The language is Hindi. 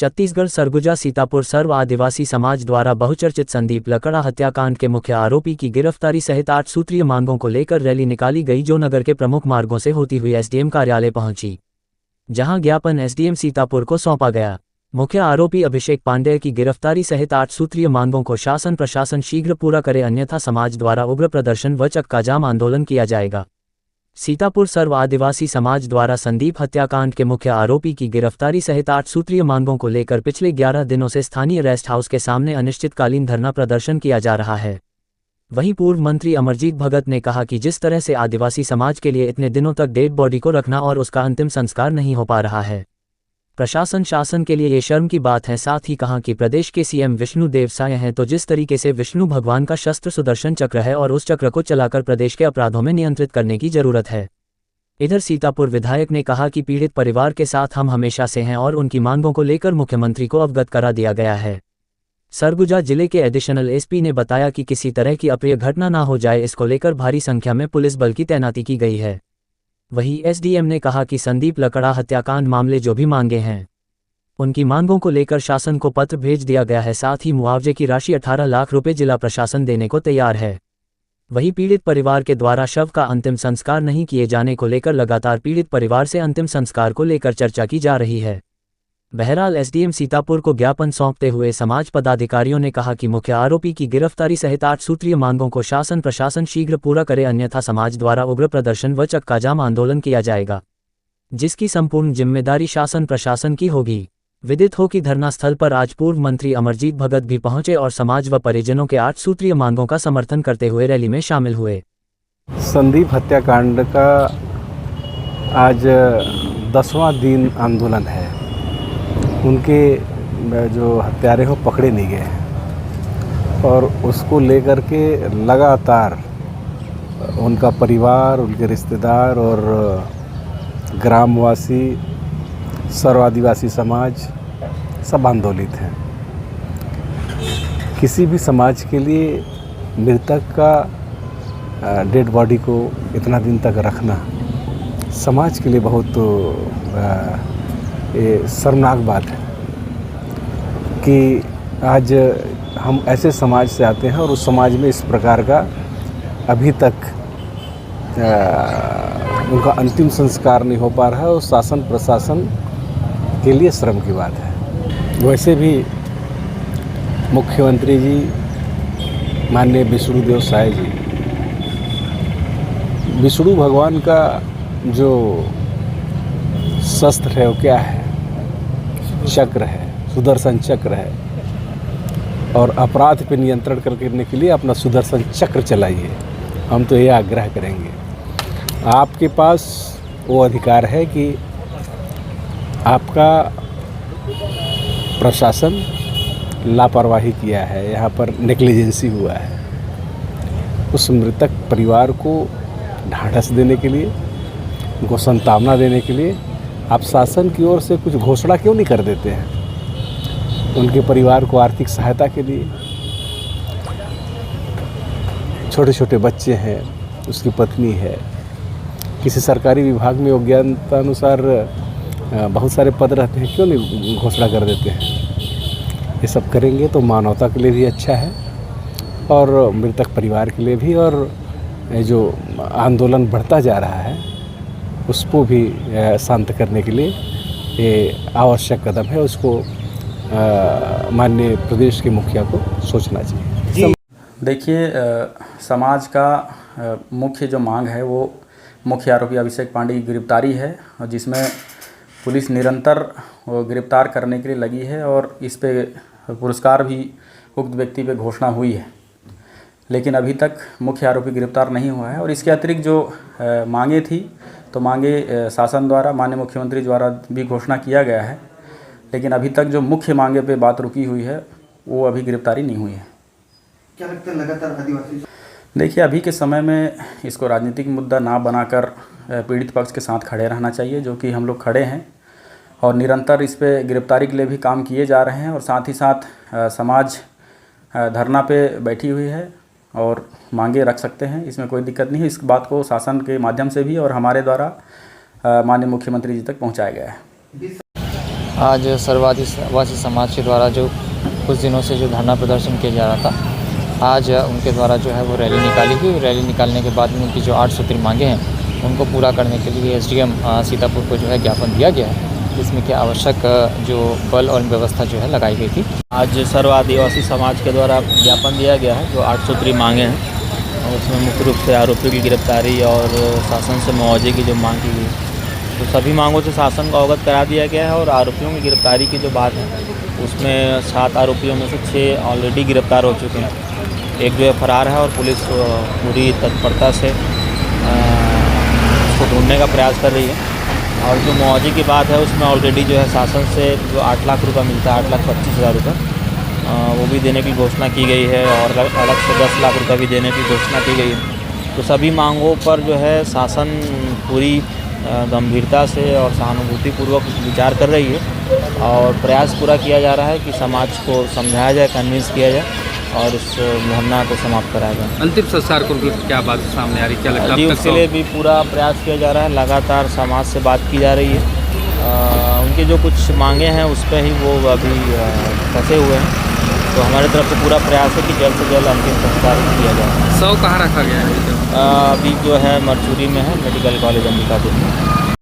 छत्तीसगढ़ सरगुजा सीतापुर सर्व आदिवासी समाज द्वारा बहुचर्चित संदीप लकड़ा हत्याकांड के मुख्य आरोपी की गिरफ्तारी सहित 8 सूत्रीय मांगों को लेकर रैली निकाली गई, जो नगर के प्रमुख मार्गों से होती हुई एसडीएम कार्यालय पहुंची, जहां ज्ञापन एसडीएम सीतापुर को सौंपा गया। मुख्य आरोपी अभिषेक पांडेय की गिरफ्तारी सहित 8 सूत्रीय मांगों को शासन प्रशासन शीघ्र पूरा करे, अन्यथा समाज द्वारा उग्र प्रदर्शन व चक्का-जाम आंदोलन किया जाएगा। सीतापुर सर्व आदिवासी समाज द्वारा संदीप हत्याकांड के मुख्य आरोपी की गिरफ्तारी सहित 8 सूत्रीय मांगों को लेकर पिछले 11 दिनों से स्थानीय रेस्ट हाउस के सामने अनिश्चितकालीन धरना प्रदर्शन किया जा रहा है। वहीं पूर्व मंत्री अमरजीत भगत ने कहा कि जिस तरह से आदिवासी समाज के लिए इतने दिनों तक डेड बॉडी को रखना और उसका अंतिम संस्कार नहीं हो पा रहा है, प्रशासन शासन के लिए ये शर्म की बात है। साथ ही कहा कि प्रदेश के सीएम विष्णु देव साय हैं, तो जिस तरीके से विष्णु भगवान का शस्त्र सुदर्शन चक्र है और उस चक्र को चलाकर प्रदेश के अपराधों में नियंत्रित करने की जरूरत है। इधर सीतापुर विधायक ने कहा कि पीड़ित परिवार के साथ हम हमेशा से हैं और उनकी मांगों को लेकर मुख्यमंत्री को अवगत करा दिया गया है। सरगुजा जिले के एडिशनल एसपी ने बताया कि किसी तरह की अप्रिय घटना ना हो जाए, इसको लेकर भारी संख्या में पुलिस बल की तैनाती की गई है। वहीं एसडीएम ने कहा कि संदीप लकड़ा हत्याकांड मामले जो भी मांगे हैं, उनकी मांगों को लेकर शासन को पत्र भेज दिया गया है। साथ ही मुआवजे की राशि 18 लाख रुपए जिला प्रशासन देने को तैयार है। वहीं पीड़ित परिवार के द्वारा शव का अंतिम संस्कार नहीं किए जाने को लेकर लगातार पीड़ित परिवार से अंतिम संस्कार को लेकर चर्चा की जा रही है। बहरहाल एसडीएम सीतापुर को ज्ञापन सौंपते हुए समाज पदाधिकारियों ने कहा कि मुख्य आरोपी की गिरफ्तारी सहित 8 सूत्रीय मांगों को शासन प्रशासन शीघ्र पूरा करे, अन्यथा समाज द्वारा उग्र प्रदर्शन व चक्का-जाम आंदोलन किया जाएगा, जिसकी संपूर्ण जिम्मेदारी शासन प्रशासन की होगी। विदित हो कि धरना स्थल पर आज पूर्व मंत्री अमरजीत भगत भी पहुंचे और समाज व परिजनों के 8 सूत्रीय मांगों का समर्थन करते हुए रैली में शामिल हुए। संदीप हत्याकांड का आज 10वां दिन आंदोलन है। उनके जो हत्यारे हो पकड़े नहीं गए और उसको लेकर के लगातार उनका परिवार, उनके रिश्तेदार और ग्रामवासी, सर्व आदिवासी समाज सब आंदोलित हैं। किसी भी समाज के लिए मृतक का डेड बॉडी को इतना दिन तक रखना समाज के लिए बहुत ये शर्मनाक बात है कि आज हम ऐसे समाज से आते हैं और उस समाज में इस प्रकार का अभी तक उनका अंतिम संस्कार नहीं हो पा रहा है और शासन प्रशासन के लिए शर्म की बात है। वैसे भी मुख्यमंत्री जी माननीय विष्णु देव साय जी, विष्णु भगवान का जो शस्त्र है वो क्या है? चक्र है, सुदर्शन चक्र है और अपराध पे नियंत्रण करने के लिए अपना सुदर्शन चक्र चलाइए। हम तो ये आग्रह करेंगे, आपके पास वो अधिकार है कि आपका प्रशासन लापरवाही किया है, यहाँ पर नेग्लिजेंसी हुआ है। उस मृतक परिवार को ढाढ़स देने के लिए, उनको सांत्वना देने के लिए आप शासन की ओर से कुछ घोषणा क्यों नहीं कर देते हैं? उनके परिवार को आर्थिक सहायता के लिए, छोटे छोटे बच्चे हैं, उसकी पत्नी है, किसी सरकारी विभाग में योग्यता अनुसार बहुत सारे पद रहते हैं, क्यों नहीं घोषणा कर देते हैं? ये सब करेंगे तो मानवता के लिए भी अच्छा है और मृतक परिवार के लिए भी, और जो आंदोलन बढ़ता जा रहा है उसको भी शांत करने के लिए ये आवश्यक कदम है। उसको माननीय प्रदेश के मुखिया को सोचना चाहिए। देखिए, समाज का मुख्य जो मांग है वो मुख्य आरोपी अभिषेक पांडे की गिरफ्तारी है, और जिसमें पुलिस निरंतर गिरफ्तार करने के लिए लगी है और इस पे पुरस्कार भी उक्त व्यक्ति पे घोषणा हुई है, लेकिन अभी तक मुख्य आरोपी गिरफ्तार नहीं हुआ है। और इसके अतिरिक्त जो मांगे थी, तो मांगे शासन द्वारा, माननीय मुख्यमंत्री द्वारा भी घोषणा किया गया है, लेकिन अभी तक जो मुख्य मांगे पे बात रुकी हुई है वो अभी गिरफ्तारी नहीं हुई है। क्या लगता है लगातार आदिवासी? देखिए, अभी के समय में इसको राजनीतिक मुद्दा ना बनाकर पीड़ित पक्ष के साथ खड़े रहना चाहिए, जो कि हम लोग खड़े हैं, और निरंतर इस पे गिरफ्तारी के लिए भी काम किए जा रहे हैं। और साथ ही साथ समाज धरना पे बैठी हुई है और मांगे रख सकते हैं, इसमें कोई दिक्कत नहीं है। इस बात को शासन के माध्यम से भी और हमारे द्वारा माननीय मुख्यमंत्री जी तक पहुंचाया गया है। आज सर्वआदिवासी समाज के द्वारा जो कुछ दिनों से जो धरना प्रदर्शन किया जा रहा था, आज उनके द्वारा जो है वो रैली निकाली गई। रैली निकालने के बाद में उनकी जो 8 सूत्री मांगे हैं उनको पूरा करने के लिए एसडीएम सीतापुर को जो है ज्ञापन दिया गया है, जिसमें कि आवश्यक जो बल और व्यवस्था जो है लगाई गई थी। आज सर्व आदिवासी समाज के द्वारा ज्ञापन दिया गया है जो 8 सूत्री मांगे हैं, और उसमें मुख्य रूप से आरोपियों की गिरफ्तारी और शासन से मुआवजे की जो मांग की गई, तो सभी मांगों से शासन को अवगत करा दिया गया है। और आरोपियों की गिरफ्तारी की जो बात है उसमें 7 आरोपियों में से 6 ऑलरेडी गिरफ्तार हो चुके हैं, एक जो है फरार है और पुलिस पूरी तत्परता से उसको ढूंढने का प्रयास कर रही है। और जो मुआवजे की बात है उसमें ऑलरेडी जो है शासन से जो 8 लाख रुपये मिलता है, 8,25,000 रुपये, वो भी देने की घोषणा की गई है और अलग से 10 लाख रुपये भी देने की घोषणा की गई है। तो सभी मांगों पर जो है शासन पूरी गंभीरता से और सहानुभूतिपूर्वक विचार कर रही है और प्रयास पूरा किया जा रहा है कि समाज को समझाया जाए, कन्विंस किया जाए और इस धरना को समाप्त कराया जाए। अंतिम संस्कार को क्या बात सामने आ रही, क्या लगता है? जी, उसके लिए भी पूरा प्रयास किया जा रहा है, लगातार समाज से बात की जा रही है। उनके जो कुछ मांगे हैं उस पर ही वो अभी फंसे हुए हैं, तो हमारे तरफ से पूरा प्रयास है कि जल्द से जल्द अंतिम संस्कार किया जाए। शव कहाँ रखा गया है? अभी जो है मरचूरी में है, मेडिकल कॉलेज अंबिकापुर में।